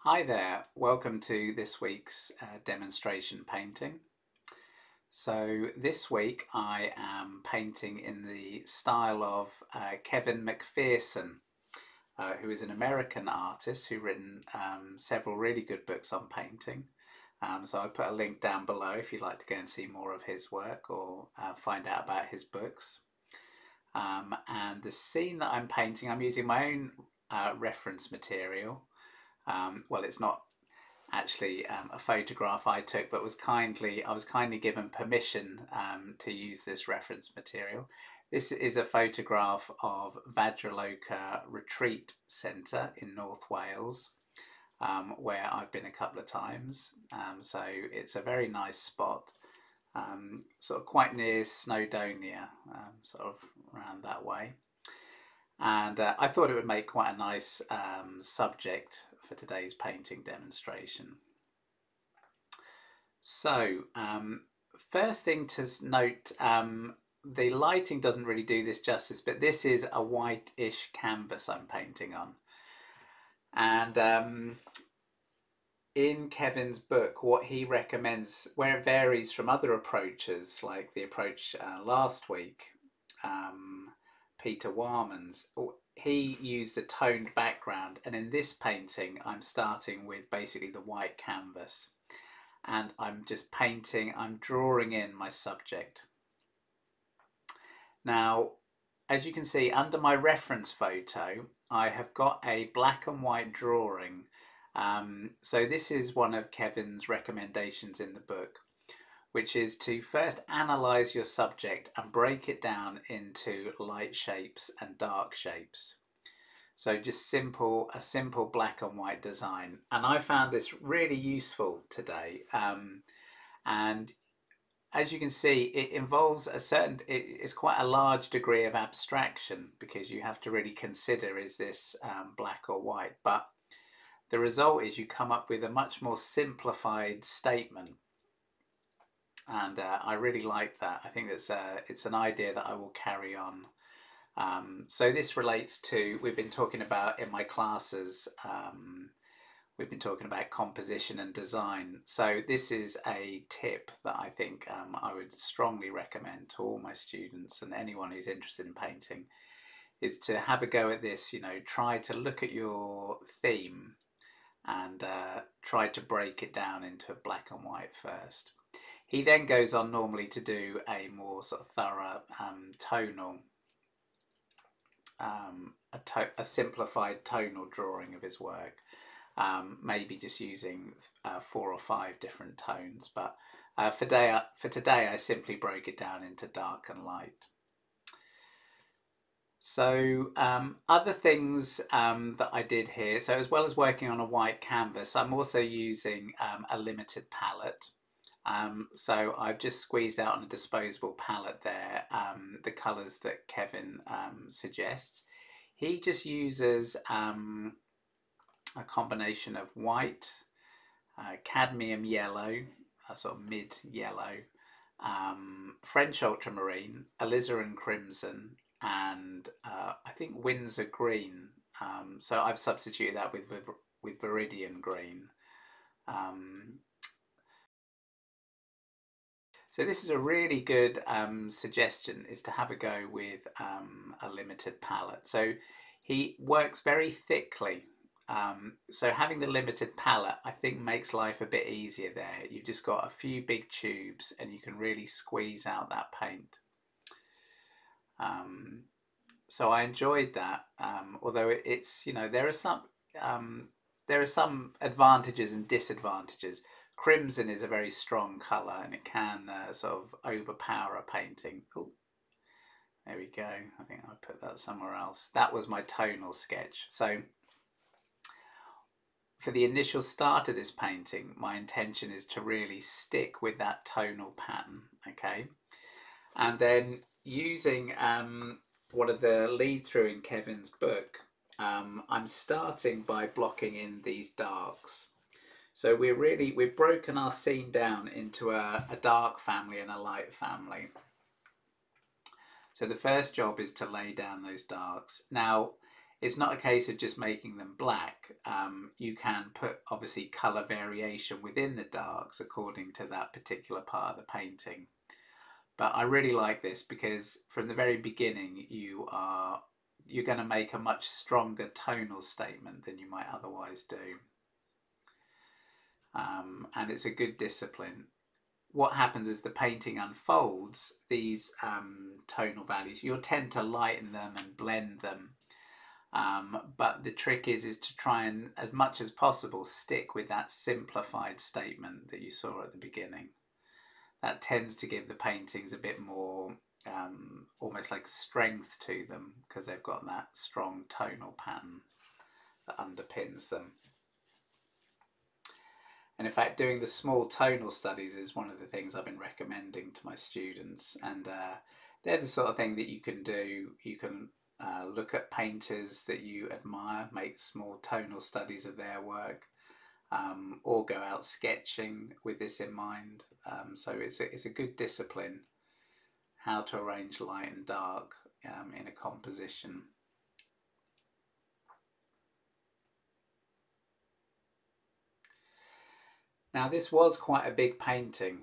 Hi there, welcome to this week's demonstration painting. So this week I am painting in the style of Kevin Macpherson, who is an American artist who's written several really good books on painting. So I put a link down below if you'd like to go and see more of his work or find out about his books. And the scene that I'm painting, I'm using my own reference material. Well, it's not actually a photograph I took, but I was kindly given permission to use this reference material. This is a photograph of Vajraloka Retreat Centre in North Wales, where I've been a couple of times. So it's a very nice spot, sort of quite near Snowdonia, sort of around that way. And I thought it would make quite a nice subject for today's painting demonstration. So, first thing to note, the lighting doesn't really do this justice, but this is a whitish canvas I'm painting on. And in Kevin's book, what he recommends, where it varies from other approaches, like the approach last week, Peter Warman's, he used a toned background, and in this painting I'm starting with basically the white canvas and I'm just painting, I'm drawing in my subject. Now, as you can see under my reference photo, I have got a black and white drawing. So this is one of Kevin's recommendations in the book, which is to first analyze your subject and break it down into light shapes and dark shapes. So just a simple black and white design. And I found this really useful today. And as you can see, it involves it's quite a large degree of abstraction because you have to really consider, is this black or white? But the result is you come up with a much more simplified statement. And I really like that. I think it's an idea that I will carry on. So this relates to, we've been talking about in my classes, we've been talking about composition and design. So this is a tip that I think I would strongly recommend to all my students and anyone who's interested in painting, is to have a go at this. Try to look at your theme and try to break it down into black and white first. He then goes on normally to do a more sort of thorough tonal, a simplified tonal drawing of his work, maybe just using 4 or 5 different tones. But for today, I simply broke it down into dark and light. So other things that I did here, so as well as working on a white canvas, I'm also using a limited palette. So I've just squeezed out on a disposable palette there the colours that Kevin suggests. He just uses a combination of white, cadmium yellow, a sort of mid yellow, French ultramarine, alizarin crimson, and I think Windsor green. So I've substituted that with Viridian green. So this is a really good suggestion, is to have a go with a limited palette. So he works very thickly. So having the limited palette, I think, makes life a bit easier there. You've just got a few big tubes and you can really squeeze out that paint. So I enjoyed that, although it's, there are some advantages and disadvantages. Crimson is a very strong colour and it can sort of overpower a painting. Ooh, there we go. I think I put that somewhere else. That was my tonal sketch. So for the initial start of this painting, my intention is to really stick with that tonal pattern, okay? And then using one of the lead through in Kevin's book, I'm starting by blocking in these darks. So we've broken our scene down into a dark family and a light family. So the first job is to lay down those darks. Now, it's not a case of just making them black. You can put obviously colour variation within the darks according to that particular part of the painting. But I really like this because from the very beginning you're going to make a much stronger tonal statement than you might otherwise do. And it's a good discipline. What happens as the painting unfolds, these tonal values, you'll tend to lighten them and blend them. But the trick is to try and, as much as possible, stick with that simplified statement that you saw at the beginning. That tends to give the paintings a bit more, almost like strength to them, because they've got that strong tonal pattern that underpins them. And in fact, doing the small tonal studies is one of the things I've been recommending to my students. And they're the sort of thing that you can do. You can look at painters that you admire, make small tonal studies of their work, or go out sketching with this in mind. So it's a good discipline, how to arrange light and dark in a composition. Now this was quite a big painting,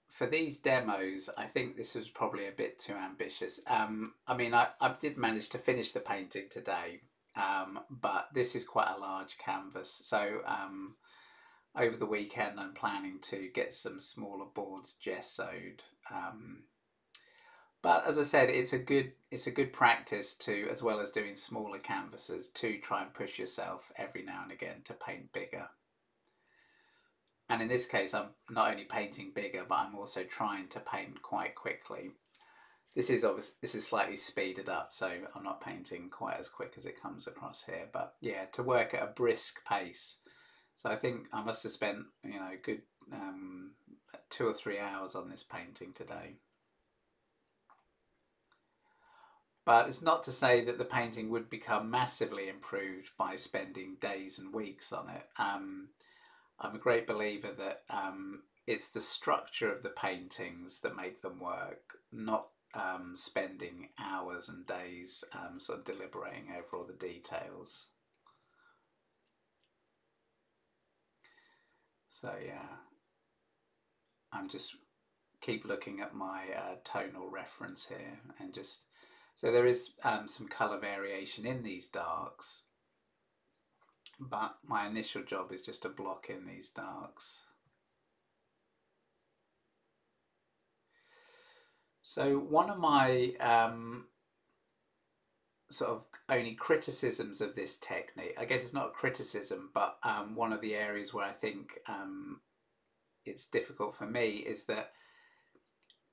for these demos I think this was probably a bit too ambitious. I mean I did manage to finish the painting today, but this is quite a large canvas, so over the weekend I'm planning to get some smaller boards gessoed. But as I said, it's a good practice to, as well as doing smaller canvases, to try and push yourself every now and again to paint bigger. And in this case, I'm not only painting bigger, but I'm also trying to paint quite quickly. This is slightly speeded up, so I'm not painting quite as quick as it comes across here. But yeah, to work at a brisk pace. So I think I must have spent, you know, a good 2 or 3 hours on this painting today. But it's not to say that the painting would become massively improved by spending days and weeks on it. I'm a great believer that it's the structure of the paintings that make them work, not spending hours and days sort of deliberating over all the details. So yeah, I'm just keep looking at my tonal reference here, and just so there is some colour variation in these darks, but my initial job is just to block in these darks. So one of my sort of only criticisms of this technique, I guess it's not a criticism, but one of the areas where I think it's difficult for me is that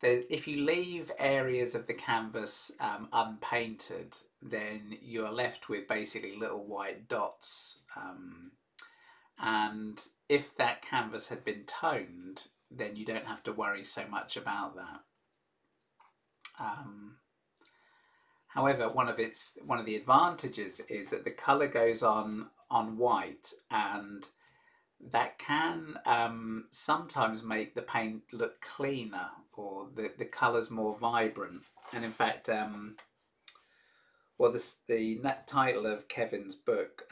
if you leave areas of the canvas unpainted, then you're left with basically little white dots. And if that canvas had been toned, then you don't have to worry so much about that. However, one of the advantages is that the colour goes on white, and that can sometimes make the paint look cleaner, or the colours more vibrant. And in fact, well, the title of Kevin's book,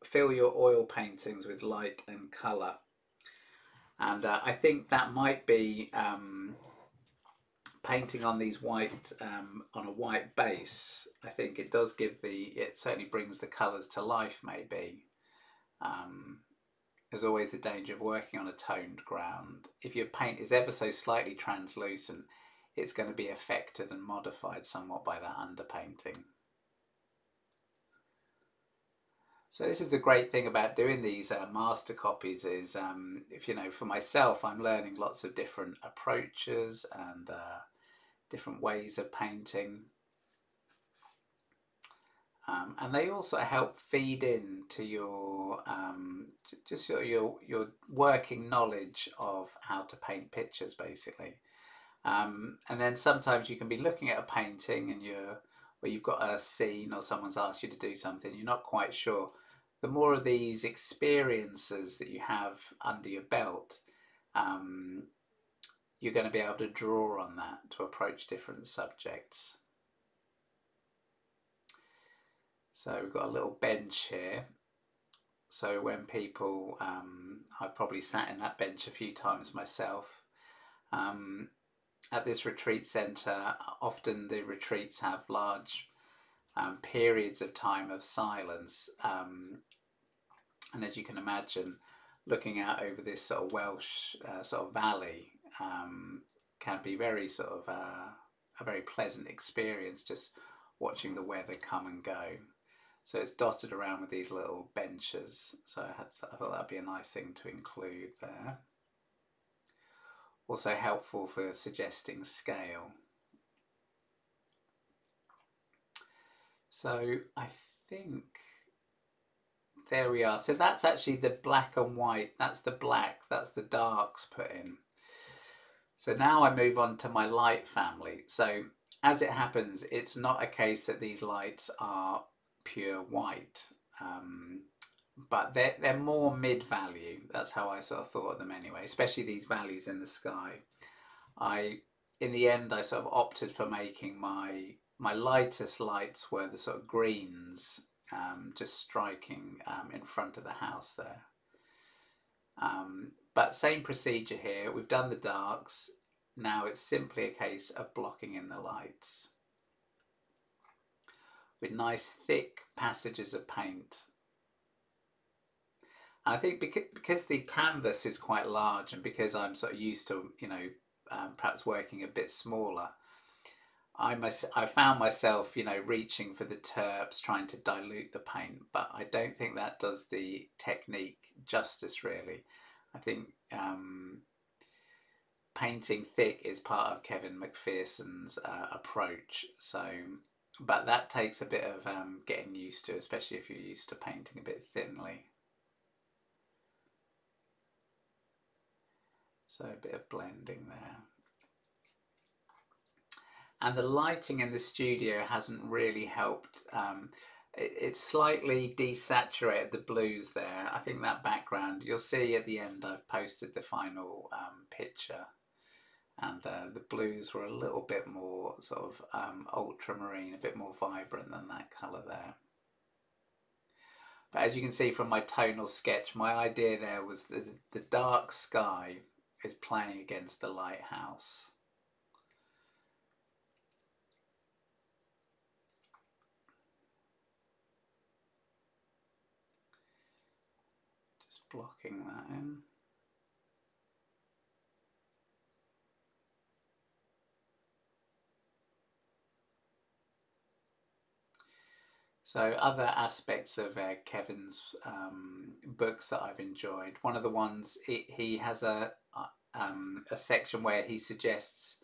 Fill Your Oil Paintings with Light and Colour. And I think that might be painting on these white, on a white base. I think it does give it certainly brings the colours to life, maybe. There's always the danger of working on a toned ground. If your paint is ever so slightly translucent, it's going to be affected and modified somewhat by that underpainting. So this is the great thing about doing these master copies is, if you know, for myself, I'm learning lots of different approaches and different ways of painting. And they also help feed into your just your working knowledge of how to paint pictures, basically. And then sometimes you can be looking at a painting and you've got a scene or someone's asked you to do something, you're not quite sure. The more of these experiences that you have under your belt, you're going to be able to draw on that to approach different subjects. So we've got a little bench here. So when people, I've probably sat in that bench a few times myself. At this retreat centre, often the retreats have large periods of time of silence. And as you can imagine, looking out over this sort of Welsh sort of valley can be very sort of a very pleasant experience, just watching the weather come and go. So it's dotted around with these little benches. So I thought that'd be a nice thing to include there. Also helpful for suggesting scale. So I think there we are. So that's actually the black and white. That's the black, that's the darks put in. So now I move on to my light family. So as it happens, it's not a case that these lights are pure white, but they're more mid-value. That's how I sort of thought of them anyway, especially these values in the sky. In the end, I sort of opted for making my lightest lights were the sort of greens, just striking in front of the house there. But same procedure here. We've done the darks. Now it's simply a case of blocking in the lights with nice thick passages of paint. And I think because the canvas is quite large, and because I'm sort of used to, you know, perhaps working a bit smaller, I found myself, you know, reaching for the terps, trying to dilute the paint, but I don't think that does the technique justice really. I think painting thick is part of Kevin Macpherson's approach. So, but that takes a bit of getting used to, especially if you're used to painting a bit thinly. So a bit of blending there. And the lighting in the studio hasn't really helped. It's slightly desaturated the blues there. I think that background, you'll see at the end I've posted the final picture, and the blues were a little bit more sort of ultramarine, a bit more vibrant than that colour there. But as you can see from my tonal sketch, my idea there was that the dark sky is playing against the lighthouse. Just blocking that in. So other aspects of Kevin's books that I've enjoyed, one of the ones, he has a section where he suggests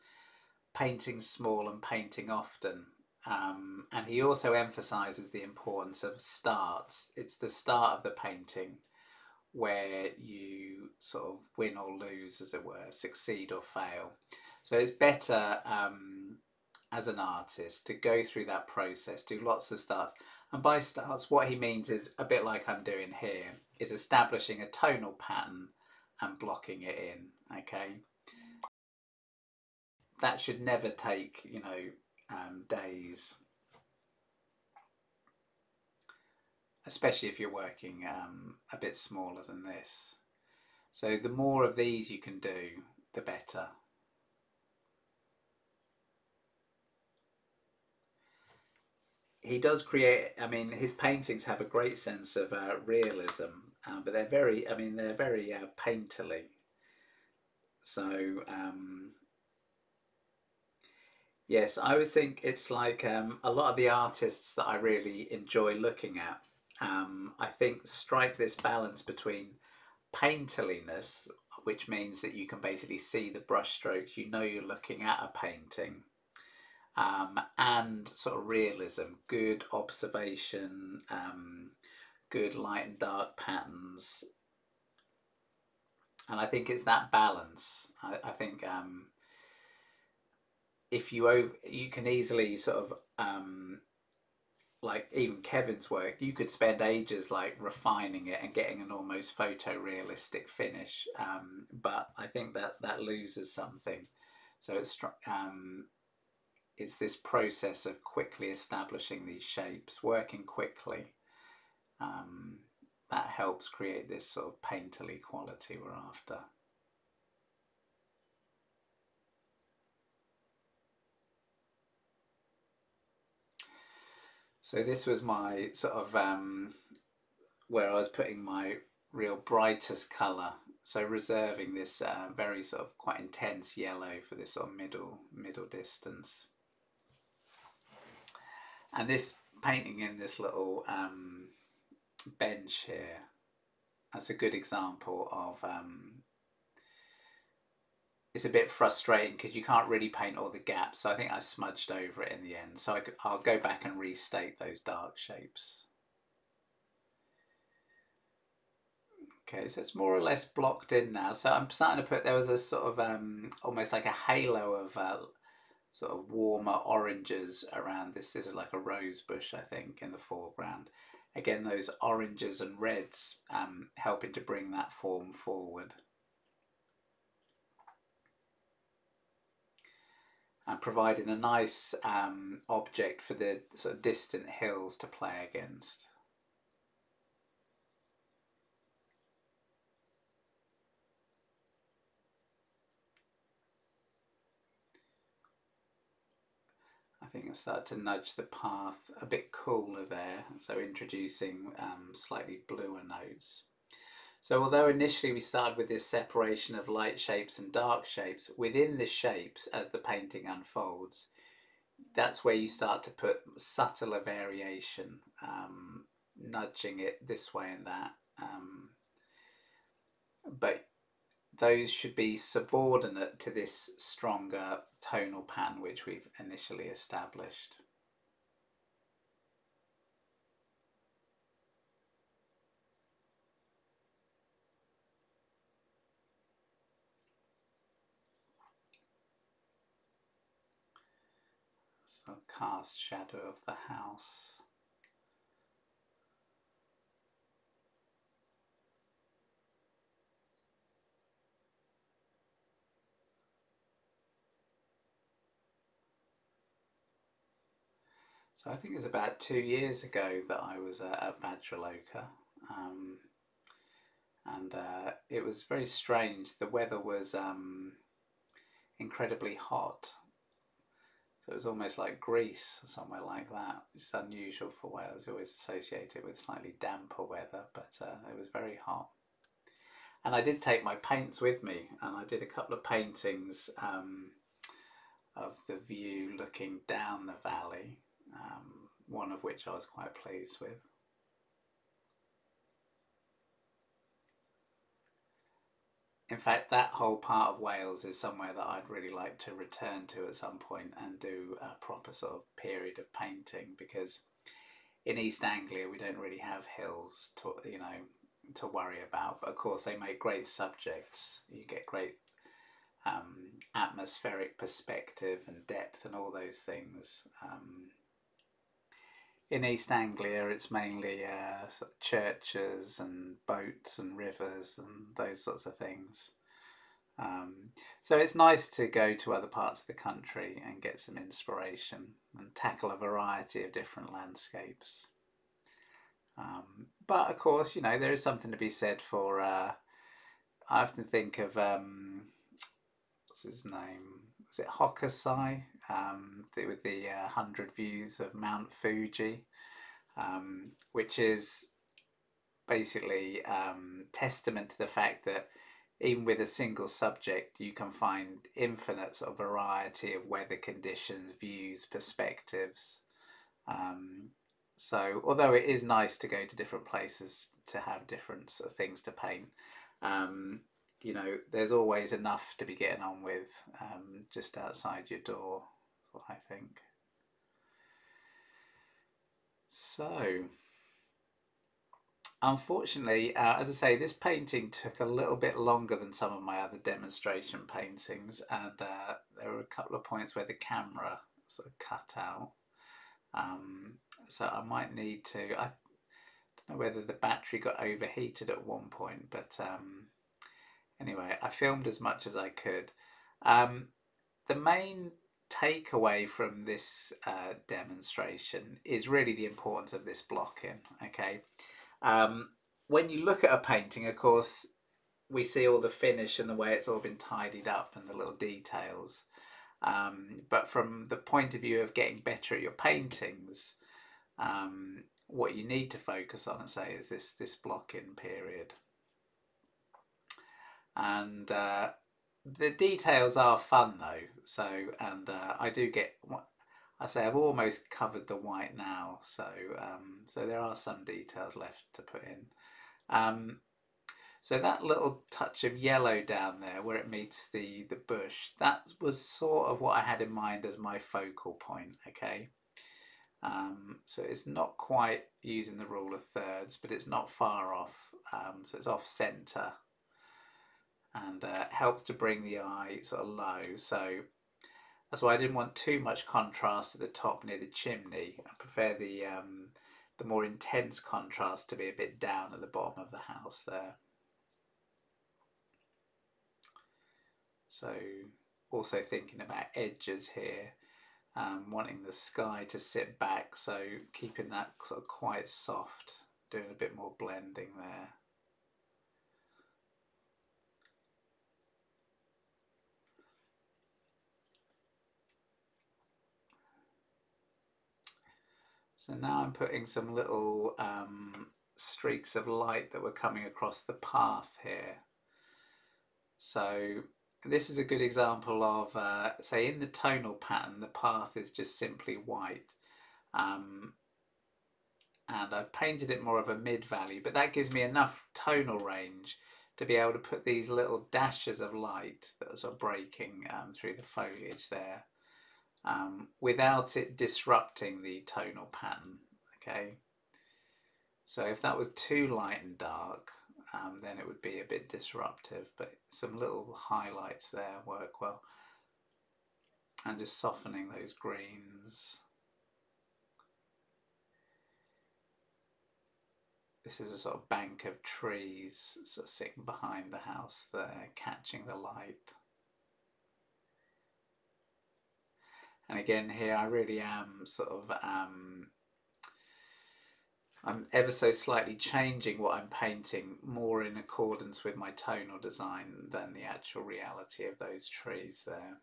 painting small and painting often. And he also emphasizes the importance of starts. It's the start of the painting where you sort of win or lose, as it were, succeed or fail. So it's better as an artist to go through that process, do lots of starts. And by starts, what he means is a bit like I'm doing here, is establishing a tonal pattern and blocking it in, okay? That should never take, you know, days, especially if you're working a bit smaller than this. So the more of these you can do, the better. He does create, I mean, his paintings have a great sense of realism, but they're very, I mean, they're very painterly. So, yes, I always think it's like a lot of the artists that I really enjoy looking at, I think strike this balance between painterliness, which means that you can basically see the brush strokes, you know you're looking at a painting, and sort of realism, good observation, good light and dark patterns. And I think it's that balance. I think if you can easily sort of like even Kevin's work, you could spend ages like refining it and getting an almost photorealistic finish, but I think that loses something. So it's it's this process of quickly establishing these shapes, working quickly, that helps create this sort of painterly quality we're after. So this was my sort of where I was putting my real brightest colour, so reserving this very sort of quite intense yellow for this sort of middle distance. And this painting in this little bench here, that's a good example of it's a bit frustrating because you can't really paint all the gaps, so I think I smudged over it in the end, so I'll go back and restate those dark shapes. Okay, so it's more or less blocked in now, so I'm starting to put, there was a sort of almost like a halo of sort of warmer oranges around this. This is like a rose bush, I think, in the foreground. Again, those oranges and reds helping to bring that form forward. And providing a nice object for the sort of distant hills to play against. I think I started to nudge the path a bit cooler there, so introducing slightly bluer notes. So although initially we started with this separation of light shapes and dark shapes, within the shapes as the painting unfolds, that's where you start to put subtler variation, nudging it this way and that. But those should be subordinate to this stronger tonal pattern which we've initially established. It's the cast shadow of the house. So I think it was about 2 years ago that I was at Vajraloka, and it was very strange. The weather was incredibly hot, so it was almost like Greece or somewhere like that, which is unusual for Wales. You always associate it with slightly damper weather, but it was very hot. And I did take my paints with me, and I did a couple of paintings of the view looking down the valley, one of which I was quite pleased with. In fact, that whole part of Wales is somewhere that I'd really like to return to at some point and do a proper sort of period of painting, because in East Anglia we don't really have hills to, to worry about, but of course they make great subjects. You get great atmospheric perspective and depth and all those things. In East Anglia it's mainly sort of churches and boats and rivers and those sorts of things. So it's nice to go to other parts of the country and get some inspiration and tackle a variety of different landscapes. But of course, there is something to be said for, I often think of, what's his name? Was it Hokusai? With the 100 views of Mount Fuji, which is basically testament to the fact that even with a single subject you can find infinite sort of variety of weather conditions, views, perspectives. So although it is nice to go to different places to have different sort of things to paint, there's always enough to be getting on with just outside your door, I think. So unfortunately, as I say, this painting took a little bit longer than some of my other demonstration paintings, and there were a couple of points where the camera sort of cut out. So I might need to, I don't know whether the battery got overheated at one point, but anyway, I filmed as much as I could. The main takeaway from this demonstration is really the importance of this blocking. Okay, when you look at a painting, of course, we see all the finish and the way it's all been tidied up and the little details. But from the point of view of getting better at your paintings, what you need to focus on, I say, is this blocking period. And the details are fun though. So, and I do get, I say, I've almost covered the white now. So, so there are some details left to put in. So that little touch of yellow down there where it meets the bush, that was sort of what I had in mind as my focal point, okay? So it's not quite using the rule of thirds, but it's not far off. So it's off centre, and helps to bring the eye sort of low. So that's why I didn't want too much contrast at the top near the chimney. I prefer the more intense contrast to be a bit down at the bottom of the house there. So also thinking about edges here, wanting the sky to sit back, so keeping that sort of quite soft, doing a bit more blending there. So now I'm putting some little streaks of light that were coming across the path here. So this is a good example of, say, in the tonal pattern, the path is just simply white. And I've painted it more of a mid-value, but that gives me enough tonal range to be able to put these little dashes of light that are sort of breaking through the foliage there, without it disrupting the tonal pattern, okay? So if that was too light and dark, then it would be a bit disruptive, but some little highlights there work well. And just softening those greens. This is a sort of bank of trees sort of sitting behind the house there, catching the light. And again here I really am sort of, I'm ever so slightly changing what I'm painting more in accordance with my tonal design than the actual reality of those trees there.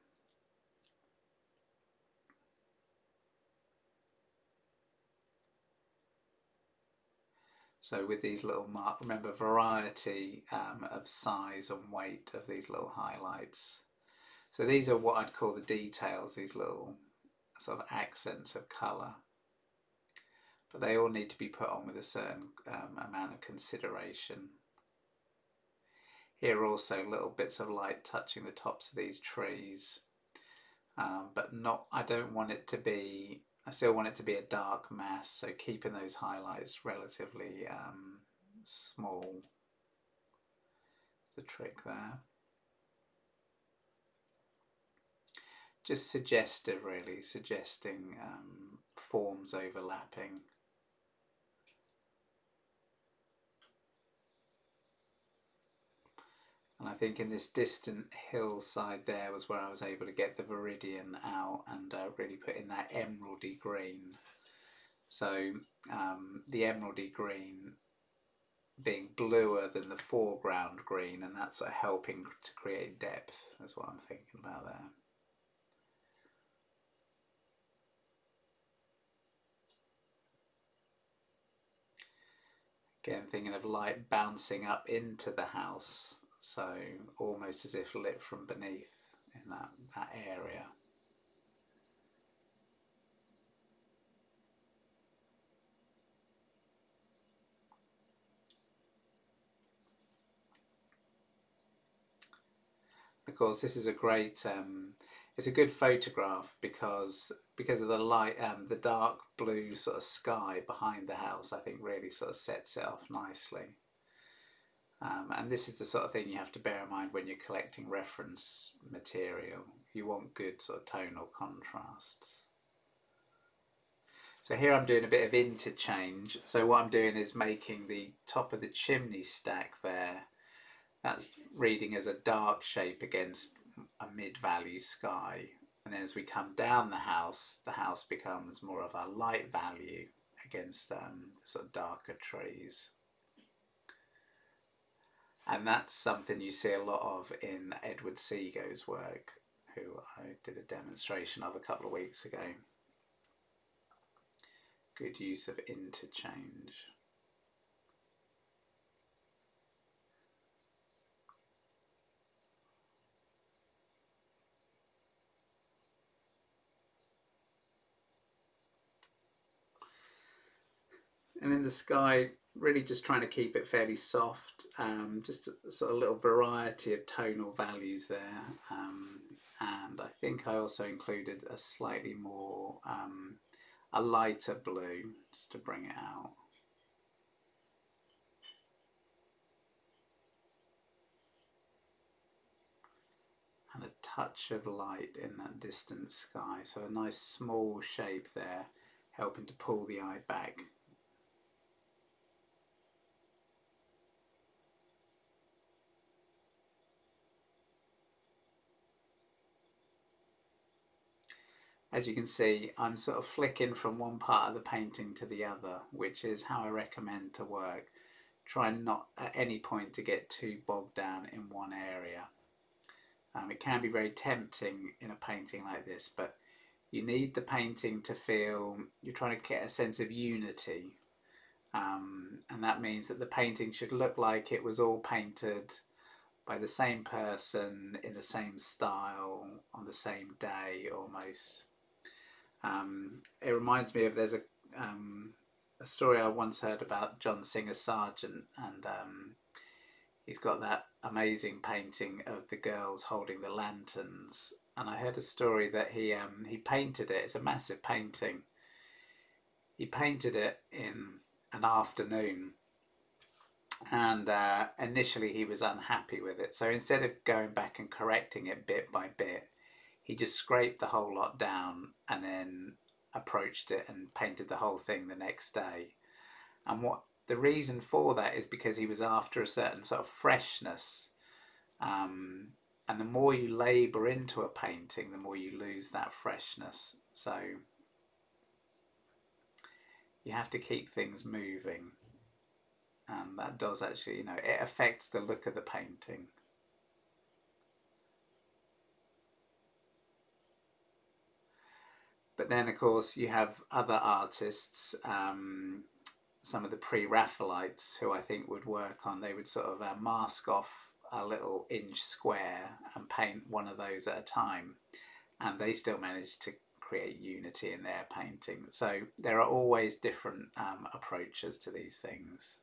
So with these little marks, remember, variety of size and weight of these little highlights. So these are what I'd call the details, these little sort of accents of colour. But they all need to be put on with a certain amount of consideration. Here also little bits of light touching the tops of these trees, but not, I don't want it to be, I still want it to be a dark mass, so keeping those highlights relatively small. It's a trick there. Just suggestive really, suggesting forms overlapping. And I think in this distant hillside there was where I was able to get the viridian out and really put in that emeraldy green. So the emeraldy green being bluer than the foreground green, and that's sort of helping to create depth, is what I'm thinking about there. Again, thinking of light bouncing up into the house, so almost as if lit from beneath in that area. Of course, this is a great, it's a good photograph because of the light, the dark blue sort of sky behind the house, I think really sort of sets it off nicely. And this is the sort of thing you have to bear in mind when you're collecting reference material. You want good sort of tonal contrasts. So here I'm doing a bit of interchange. So what I'm doing is making the top of the chimney stack there, that's reading as a dark shape against a mid-value sky. And then as we come down the house becomes more of a light value against sort of darker trees. And that's something you see a lot of in Edward Seago's work, who I did a demonstration of a couple of weeks ago. Good use of interchange. And in the sky, really just trying to keep it fairly soft, just a sort of little variety of tonal values there. And I think I also included a slightly more, a lighter blue, just to bring it out. And a touch of light in that distant sky. So a nice small shape there, helping to pull the eye back. As you can see, I'm sort of flicking from one part of the painting to the other, which is how I recommend to work. Try not at any point to get too bogged down in one area. It can be very tempting in a painting like this, but you need the painting to feel you're trying to get a sense of unity. And that means that the painting should look like it was all painted by the same person in the same style on the same day almost. It reminds me of there's a story I once heard about John Singer Sargent, and he's got that amazing painting of the girls holding the lanterns. And I heard a story that he painted it. It's a massive painting. He painted it in an afternoon, and initially he was unhappy with it. So instead of going back and correcting it bit by bit, he just scraped the whole lot down and then approached it and painted the whole thing the next day. And what the reason for that is because he was after a certain sort of freshness. And the more you labour into a painting, the more you lose that freshness. So you have to keep things moving. And that does actually, it affects the look of the painting. But then, of course, you have other artists, some of the pre-Raphaelites, who I think would work on, they would sort of mask off a little inch square and paint one of those at a time. And they still managed to create unity in their painting. So there are always different approaches to these things.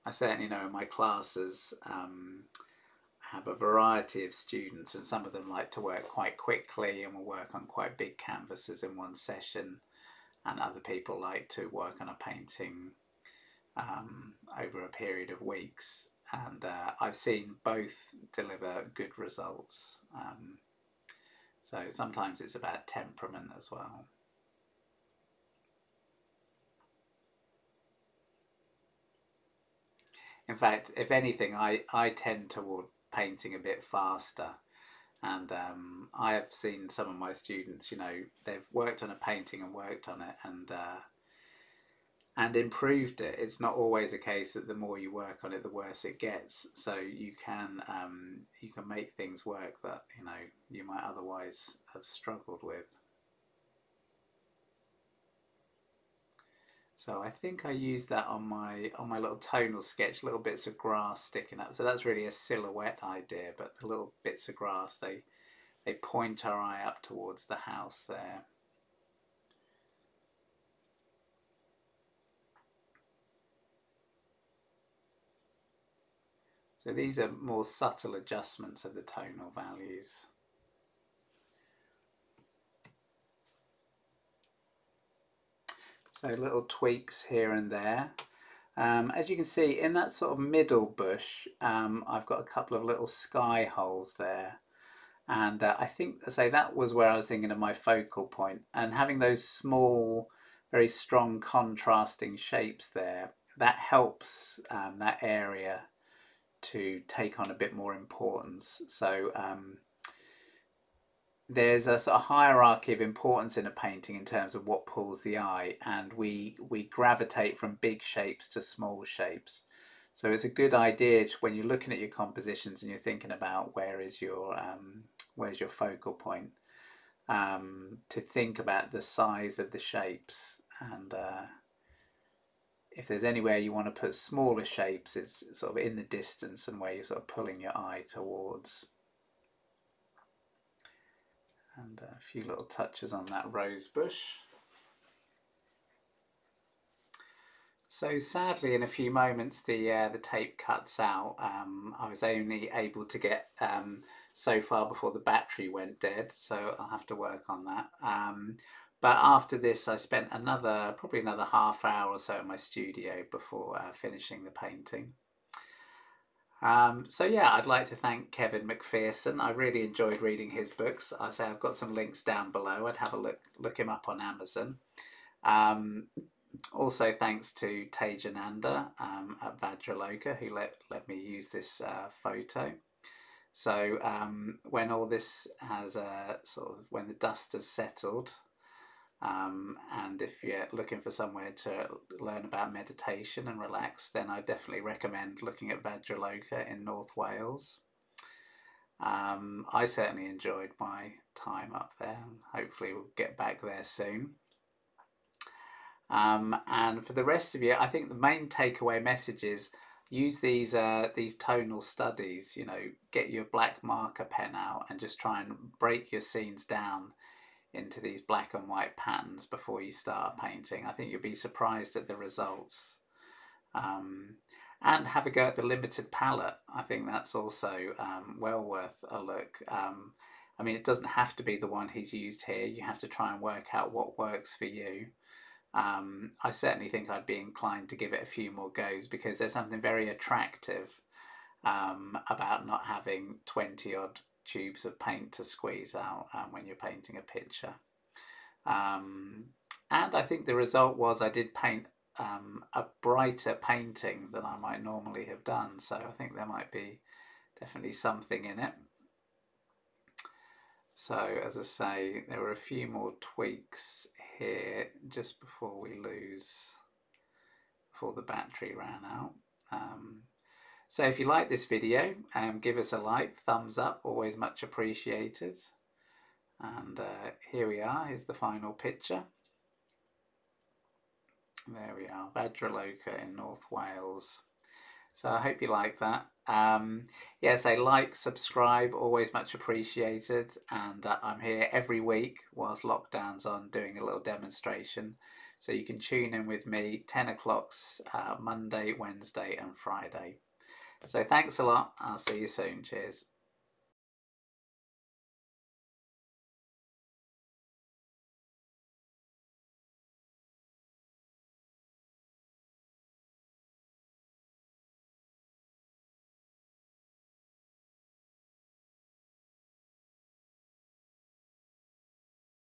I certainly know in my classes have a variety of students, and some of them like to work quite quickly and will work on quite big canvases in one session, and other people like to work on a painting over a period of weeks, and I've seen both deliver good results. So sometimes it's about temperament as well. In fact, if anything, I tend toward painting a bit faster. And I have seen some of my students, they've worked on a painting and worked on it and improved it. It's not always a case that the more you work on it, the worse it gets. So you can make things work that you might otherwise have struggled with. So I think I used that on my little tonal sketch, little bits of grass sticking up. So that's really a silhouette idea, but the little bits of grass, they point our eye up towards the house there. So these are more subtle adjustments of the tonal values. So little tweaks here and there. As you can see in that sort of middle bush, I've got a couple of little sky holes there. And I think, that was where I was thinking of my focal point. And having those small, very strong contrasting shapes there, that helps that area to take on a bit more importance. So there's a sort of hierarchy of importance in a painting in terms of what pulls the eye, and we gravitate from big shapes to small shapes. So it's a good idea when you're looking at your compositions and you're thinking about where's your focal point, to think about the size of the shapes, and if there's anywhere you want to put smaller shapes, it's sort of in the distance and where you're sort of pulling your eye towards. And a few little touches on that rose bush. So sadly, in a few moments, the tape cuts out. I was only able to get so far before the battery went dead, so I'll have to work on that. But after this, I spent probably another half hour or so in my studio before finishing the painting. So yeah, I'd like to thank Kevin Macpherson. I really enjoyed reading his books. I say I've got some links down below. I'd have a look him up on Amazon. Also thanks to Tejananda at Vajraloka, who let me use this photo. So when all this has when the dust has settled, and if you're looking for somewhere to learn about meditation and relax, then I definitely recommend looking at Vajraloka in North Wales. I certainly enjoyed my time up there, and hopefully we'll get back there soon. And for the rest of you, I think the main takeaway message is use these tonal studies. You know, get your black marker pen out and just try and break your scenes down into these black and white patterns before you start painting. I think you'll be surprised at the results. And have a go at the limited palette. I think that's also well worth a look. I mean, it doesn't have to be the one he's used here. You have to try and work out what works for you. I certainly think I'd be inclined to give it a few more goes, because there's something very attractive about not having 20 odd tubes of paint to squeeze out when you're painting a picture. And I think the result was I did paint a brighter painting than I might normally have done, so I think there might be definitely something in it. So as I say, there were a few more tweaks here just before the battery ran out. So if you like this video, give us a like, thumbs up, always much appreciated. And here we are, here's the final picture. There we are, Vajraloka in North Wales. So I hope you like that. Yeah, say like, subscribe, always much appreciated. And I'm here every week whilst lockdown's on, doing a little demonstration. So you can tune in with me 10 o'clock Monday, Wednesday and Friday. So thanks a lot. I'll see you soon. Cheers.